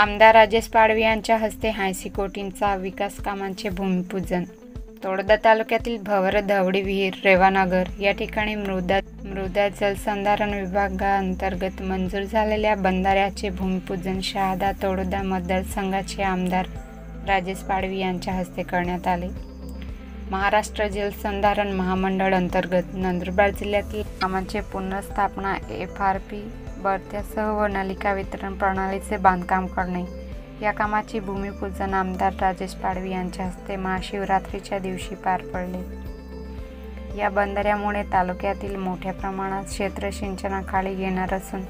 आमदार राजेश पाडवी यांच्या हस्ते 80 कोटींचा विकास कामांचे भूमिपूजन। तोडदा तालुक्यातील भवर धवडी विहीर रेवानगर या ठिकाणी मृदा जलसंधारण विभागाअंतर्गत मंजूर झालेल्या बंधाऱ्याचे भूमिपूजन शहादा तोडदा मतदारसंघाचे आमदार राजेश पाडवी यांच्या हस्ते करण्यात आले। महाराष्ट्र जलसंधारण महामंडळ अंतर्गत नंदुरबार जिल्ह्यातील कामांचे पुनर्स्थापना FRP बर्त्यासह व नलिका वितरण प्रणालीचे बांधकाम करणे या कामाची भूमिपूजन आमदार राजेश पाडवी यांच्या हस्ते महाशिवरात्रीच्या दिवशी पार पडले। या बंधाऱ्यामुळे तालुक्यातील मोठ्या प्रमाणात क्षेत्र सिंचनाखाली येणार असून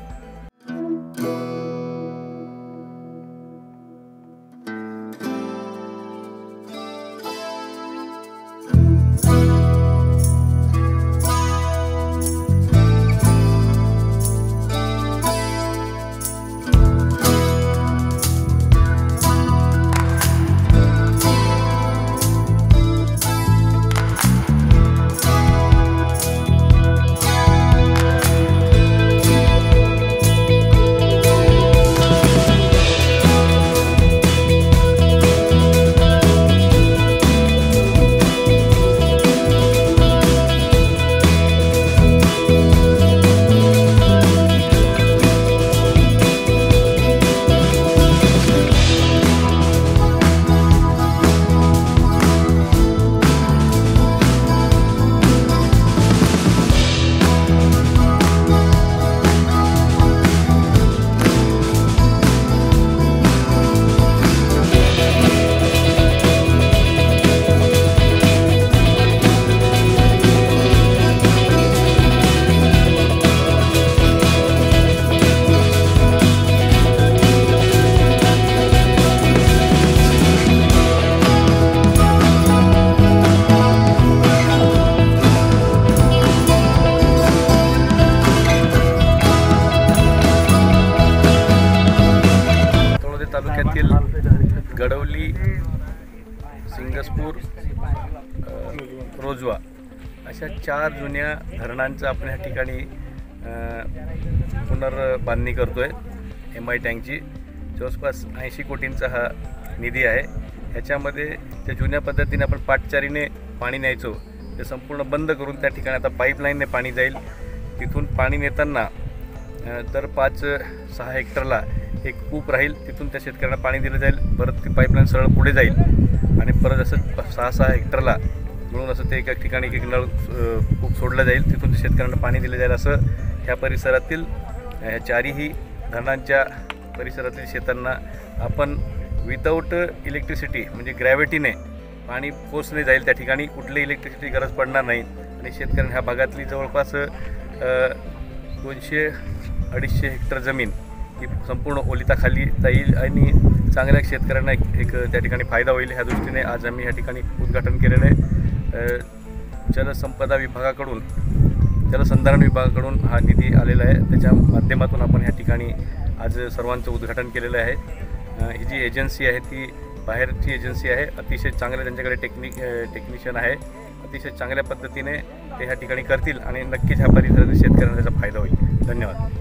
तालुक्यातील गडवली, सिंगसपूर, रोजवा अशा 4 जुन्या धरणांचं आपण ह्या ठिकाणी पुनर्बांधणी करतोय। MI टँकची जवळपास 80 कोटींचा हा निधी आहे। ह्याच्यामध्ये त्या जुन्या पद्धतीने आपण पाटचारीने पाणी न्यायचो ते संपूर्ण बंद करून त्या ठिकाणी आता पाईपलाईनने पाणी जाईल। तिथून पाणी नेताना तर 5-6 हेक्टरला एक कूप राहील, तिथून त्या शेतकऱ्यांना पाणी दिलं जाईल। परत ती पाईपलाईन सरळ पुढे जाईल आणि परत असं 6-6 हेक्टरला म्हणून असं ते एका ठिकाणी एक नळ कूप सोडलं जाईल, तिथून ते शेतकऱ्यांना पाणी दिलं जाईल। असं ह्या परिसरातील ह्या 4ही धरणांच्या परिसरातील शेतांना आपण विदाऊट इलेक्ट्रिसिटी म्हणजे ग्रॅव्हिटीने पाणी पोचणे जाईल। त्या ठिकाणी कुठली इलेक्ट्रिसिटी गरज पडणार नाही आणि शेतकऱ्यांना ह्या भागातली जवळपास 200-250 हेक्टर जमीन ही संपूर्ण ओलिताखाली जाईल आणि चांगल्या शेतकऱ्यांना एक त्या ठिकाणी फायदा होईल। ह्या दृष्टीने आज आम्ही ह्या ठिकाणी उद्घाटन केलेलं आहे। जलसंपदा विभागाकडून जलसंधारण विभागाकडून हा निधी आलेला आहे, त्याच्या माध्यमातून आपण ह्या ठिकाणी आज सर्वांचं उद्घाटन केलेलं आहे। ही जी एजन्सी आहे ती बाहेरची एजन्सी आहे, अतिशय चांगले त्यांच्याकडे टेक्निशियन आहे, अतिशय चांगल्या पद्धतीने ते ह्या ठिकाणी करतील आणि नक्कीच ह्या परिसरातील शेतकऱ्यांना त्याचा फायदा होईल। धन्यवाद।